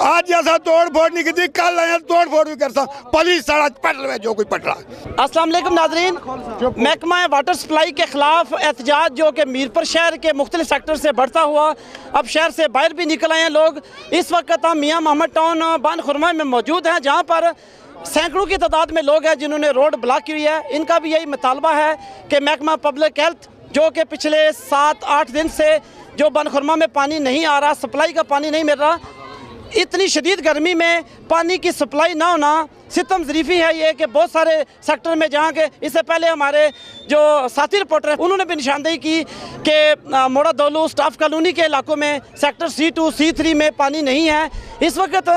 आज ऐसा तोड़ फोड़ नहीं की, कल आया तोड़ फोड़ भी करता पुलिस सारा पट ले जो कोई पट रहा। अस्सलाम वालेकुम नाज़रीन, महकमा वाटर सप्लाई के खिलाफ एहतजाज जो कि मीरपुर शहर के मुख्तलिफ सेक्टर से बढ़ता हुआ अब शहर से बाहर भी निकल आए हैं लोग। इस वक्त हम मियाँ मोहम्मद टाउन बान खुरमा में मौजूद हैं, जहाँ पर सैकड़ों की तादाद में लोग हैं जिन्होंने रोड ब्लॉक की हुई है। इनका भी यही मुतालबा है कि महकमा पब्लिक हेल्थ जो कि पिछले 7-8 दिन से जो बान खुरमा में पानी नहीं आ रहा, सप्लाई का पानी नहीं मिल रहा, इतनी शदीद गर्मी में पानी की सप्लाई ना होना सितम ज़रीफ़ी है। ये कि बहुत सारे सेक्टर में जहाँ के इससे पहले हमारे जो साथी रिपोर्टर हैं उन्होंने भी निशानदेही की कि मोड़ा दोलू स्टाफ कॉलोनी के इलाकों में सेक्टर C2 C3 में पानी नहीं है। इस वक्त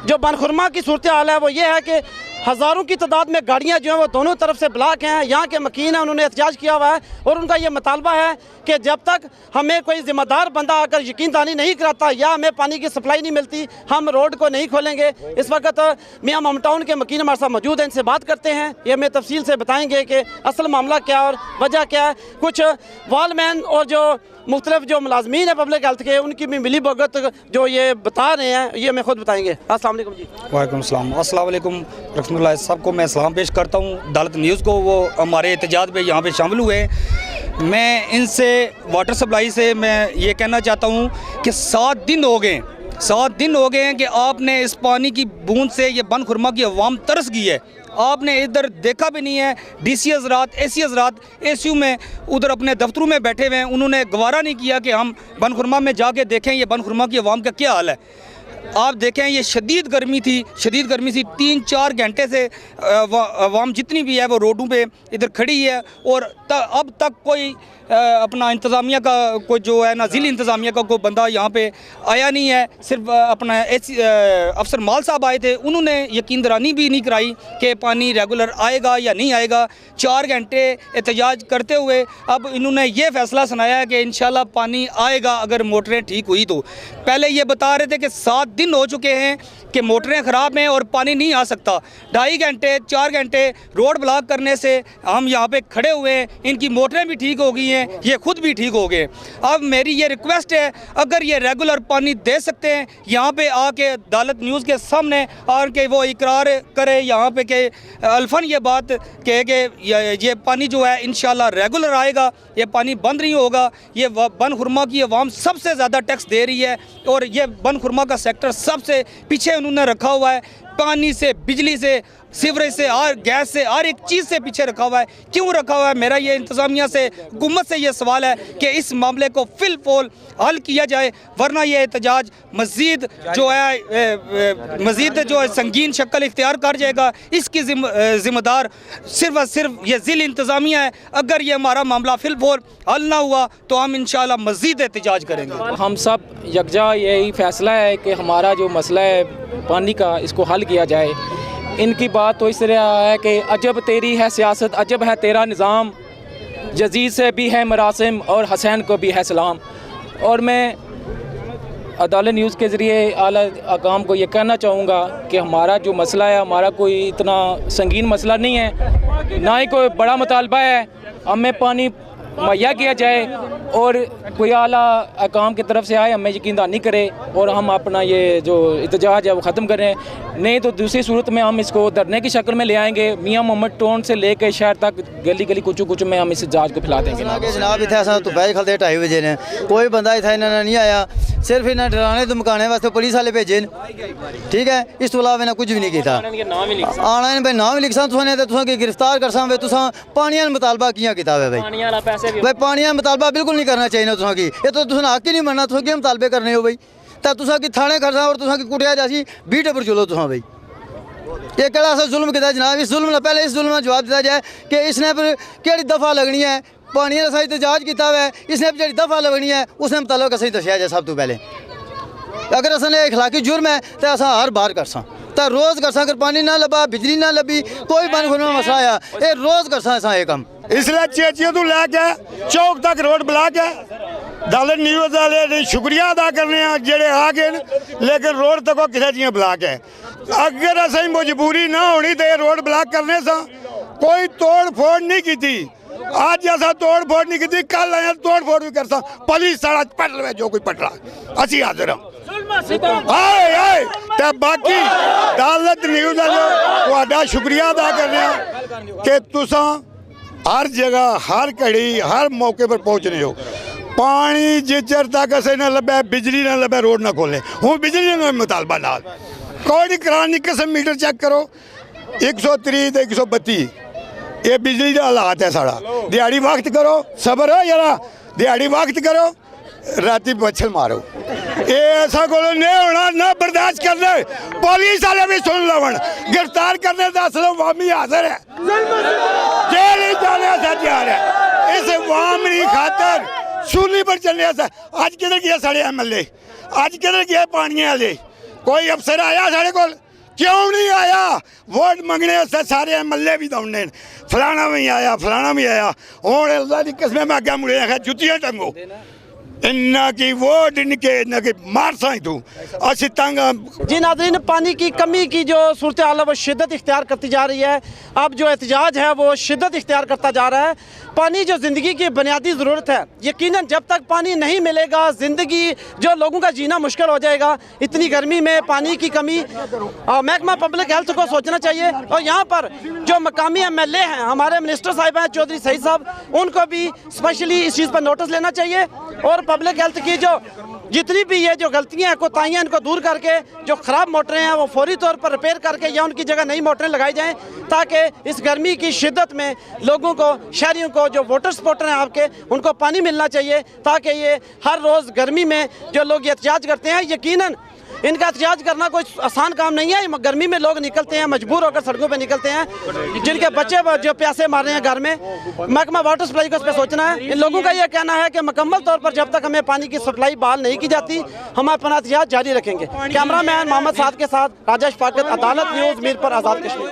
जो बान खुरमा की सूरत हाल है वो ये है कि हज़ारों की तादाद में गाड़ियाँ जो हैं वो दोनों तरफ से ब्लॉक हैं। यहाँ के मकीन हैं, उन्होंने एहतजाज किया हुआ है और उनका ये मुतालबा है कि जब तक हमें कोई ज़िम्मेदार बंदा आकर यकीनदानी नहीं कराता या हमें पानी की सप्लाई नहीं मिलती, हम रोड को नहीं खोलेंगे। इस वक्त मियाँ मोहम्मद टाउन के मकीन हमारे साथ मौजूद हैं, इनसे बात करते हैं, ये हमें तफसील से बताएँगे कि असल मामला क्या और वजह क्या है। कुछ वॉलमैन और जो मुख्तलिफ जो मुलाजमीन है पब्लिक हेल्थ के, उनकी भी मिली भगत जो ये बता रहे हैं ये हमें खुद बताएंगे। अस्सलाम वालेकुम जी। वालेकुम सलाम। अस्सलाम वालेकुम रहमतुल्लाह। सबको मैं सलाम पेश करता हूँ। अदालत न्यूज़ को वो हमारे एहतजाज में यहाँ पे शामिल हुए। मैं इनसे वाटर सप्लाई से मैं ये कहना चाहता हूँ कि 7 दिन हो गए हैं कि आपने इस पानी की बूंद से ये बन खुरमा की अवाम तरस गई है। आपने इधर देखा भी नहीं है। DC हज़रात AC हज़रात ACU में उधर अपने दफ्तरों में बैठे हुए हैं, उन्होंने गवारा नहीं किया कि हम बन खुरमा में जाके देखें ये बन खुरमा की अवाम का क्या हाल है। आप देखें ये शदीद गर्मी थी 3-4 घंटे से अवाम जितनी भी है वो रोडों पे इधर खड़ी है और अब तक कोई अपना इंतज़ामिया का कोई जो है ना ज़िली इंतज़ामिया का कोई बंदा यहाँ पे आया नहीं है। सिर्फ अपना अफसर माल साहब आए थे, उन्होंने यकीन दरानी भी नहीं कराई कि पानी रेगुलर आएगा या नहीं आएगा। 4 घंटे एहतजाज करते हुए अब इन्होंने ये फ़ैसला सुनाया है कि इंशाल्लाह पानी आएगा अगर मोटरें ठीक हुई तो। पहले ये बता रहे थे कि 7 दिन हो चुके हैं कि मोटरें ख़राब हैं और पानी नहीं आ सकता। 2.5 घंटे 4 घंटे रोड ब्लॉक करने से हम यहाँ पे खड़े हुए हैं, इनकी मोटरें भी ठीक हो गई हैं, ये खुद भी ठीक हो गए। अब मेरी ये रिक्वेस्ट है, अगर ये रेगुलर पानी दे सकते हैं यहाँ पे आके अदालत न्यूज़ के सामने और के वो इकरार करे यहाँ पे कि अल्फन ये बात कहे कि ये पानी जो है इंशाल्लाह रेगुलर आएगा, ये पानी बंद नहीं होगा। ये बन खुरमा की अवाम सबसे ज़्यादा टैक्स दे रही है और ये बन खुरमा का सेक्टर सबसे पीछे उन्होंने रखा हुआ है। पानी से, बिजली से, सीवरेज से और गैस से हर एक चीज़ से पीछे रखा हुआ है। क्यों रखा हुआ है? मेरा ये इंतज़ामिया से, हुकूमत से ये सवाल है कि इस मामले को फिलफोल हल किया जाए, वरना ये एहतजाज मज़ीद जो है संगीन शक्ल इख्तियार कर जाएगा। इसकी ज़िम्मेदार सिर्फ और सिर्फ ये ज़िली इंतज़ामिया है। अगर ये हमारा मामला फिलफोल हल ना हुआ तो हम इंशाल्लाह मज़ीद एहतजाज करेंगे। हम सब यकजा यही फ़ैसला है कि हमारा जो मसला है पानी का, इसको हल किया जाए। इनकी बात तो इस तरह है कि अजब तेरी है सियासत, अजब है तेरा निज़ाम, यजीद से भी है मरासिम और हसैन को भी है सलाम। और मैं अदालत न्यूज़ के ज़रिए आला अकाम को ये कहना चाहूँगा कि हमारा जो मसला है, हमारा कोई इतना संगीन मसला नहीं है, ना ही कोई बड़ा मुतालबा है। हमें पानी मुहैया किया जाए और कोई आला अकाम की तरफ से आए, हमें यकीनदानी करे और हम अपना ये जो एहतजाज है वो ख़त्म करें। नहीं तो दूसरी सूरत में हम इसको धरने की शक्ल में ले आएंगे। मियाँ मोहम्मद टाउन से लेकर शहर तक गली गली कुछ में हम इस एहतजाज को फैला देंगे। जनाब इतने अस तो बैठ खलते 2:30 बजे ने कोई बंदा इतना इन्होंने नहीं आया, सिर्फ इन्हें डराने धमकाने वास्ते पुलिस वाले भेजे। ठीक है, इस तो अलावा इन्हें कुछ भी नहीं किया। आना भाई नाम लिख सा तुसें गिरफ्तार कर सा तुसां पानी मुतालबा किया किया है भाई पानी मुतालबा बिल्कुल नहीं करना चाहिए तुसां की। ये तो तुसें हक ही नहीं बनना, तुसें केह् मुतालबे करने हो भाई? तो तुसां की थाने खड़सा और तुसां की कुटिया जासी 20 टब्बर चलो तुसां भाई। ये केड़ा अस जुल्म किया जनाब? इस जुल्म पहले इस जुल्म का जवाब दिया जाए कि इसने फिर केड़ी दफ़ा लगनी है। पानी का असा एहतजाज किया हुआ है, इसने जी दफ़ा लगनी है उसने मुतालक असें दसिया जाए। सब तो पहले अगर असने अखलाकी जुर्म है तो अस हर बार कर सा तो रोज़ कर सा। अगर पानी ना लभा, बिजली ना लभी, कोई बन खुरमा मसला आया, ये रोज़ कर सा असा ये कम। इसलिए चेचियों तो लैके चौक तक रोड ब्लॉक है। अदालत न्यूज़ वाले शुक्रिया अदा करने जेड़े आ गए, लेकिन रोड तक किसी चीज़ ब्लॉक है। अगर असं मजबूरी ना होनी तो रोड ब्लॉक करने से कोई तोड़ फोड़ नहीं की थी। आज ऐसा तोड़ फोड़ नहीं की थी, कल आया तोड़ फोड़ भी करता पुलिस सारा पट ले जो कोई पट रहा। असी हाजिर हाँ। ਆਏ ਆਏ ਤੇ ਬਾਕੀ ਅਦਾਲਤ ਨਿਊਜ਼ ਵਾਲਿਓ ਤੁਹਾਡਾ ਸ਼ੁਕਰੀਆ ਅਦਾ ਕਰ ਰਿਹਾ ਕਿ ਤੁਸੀਂ हर जगह हर घड़ी हर मौके पर पहुँच रहे हो। पानी जिचर तक असें ना लभे बिजली ना लभे रोड ना खोले हूँ बिजली का मुतालबा नाल कोई नहीं करानी किस्म मीटर चेक करो 130 ते 132 ये बिजली का हालात है साड़ा दिहाड़ी वक्त करो सबर हो यारा दिहाड़ी वक्त करो राती मच्छर मारो ये ऐसा को नहीं होना ना बर्दाश्त करना पुलिस वाले भी सुन लवन गिरफ्तार करने दस लो वामी हाजिर है जेल ही जाने से तैयार है इस वामी खातर सूली पर चलने से आज किधर गया साढ़े MLA आज किधर गया पानी वाले कोई अफसर आया साढ़े को क्यों नहीं आया वोट मंगने से सारे MLA भी दौड़ने फलाना भी आया हूँ अल्लाह की किस्में में अगर मुड़े आखा जुतियां टंगो इन्ना की वोट इनके इन्ना की मार साई तू अच्छी तंग जी नाज़रीन, पानी की कमी की जो सूरत हाल है वो शिद्दत इख्तियार करती जा रही है। अब जो एहतजाज है वो शिद्दत इख्तियार करता जा रहा है। पानी जो ज़िंदगी की बुनियादी ज़रूरत है, यकीनन जब तक पानी नहीं मिलेगा ज़िंदगी जो लोगों का जीना मुश्किल हो जाएगा। इतनी गर्मी में पानी की कमी महकमा पब्लिक हेल्थ को सोचना चाहिए और यहाँ पर जो मकामी MLA हैं हमारे मिनिस्टर साहिब हैं चौधरी सईद साहब, उनको भी स्पेशली इस चीज़ पर नोटिस लेना चाहिए और पब्लिक हेल्थ की जो जितनी भी ये जो गलतियाँ हैं कोताहियाँ इनको दूर करके जो ख़राब मोटरें हैं वो फौरी तौर पर रिपेयर करके या उनकी जगह नई मोटरें लगाई जाएं ताकि इस गर्मी की शिद्दत में लोगों को शहरियों को जो वाटर सपोर्टर हैं आपके उनको पानी मिलना चाहिए ताकि ये हर रोज़ गर्मी में जो लोग एहतजाज करते हैं यकीनन इनका एहतजाज करना कोई आसान काम नहीं है। गर्मी में लोग निकलते हैं मजबूर होकर सड़कों पे निकलते हैं जिनके बच्चे जो प्यासे मार रहे हैं घर में। महकमा वाटर सप्लाई को इस पर सोचना है। इन लोगों का यह कहना है कि मुकम्मल तौर पर जब तक हमें पानी की सप्लाई बहाल नहीं की जाती हम अपना एहतजाज जारी रखेंगे। कैमरा मैन मोहम्मद साद के साथ राजेश पाकत, अदालत न्यूज़, मीरपुर, आज़ाद कश्मीर।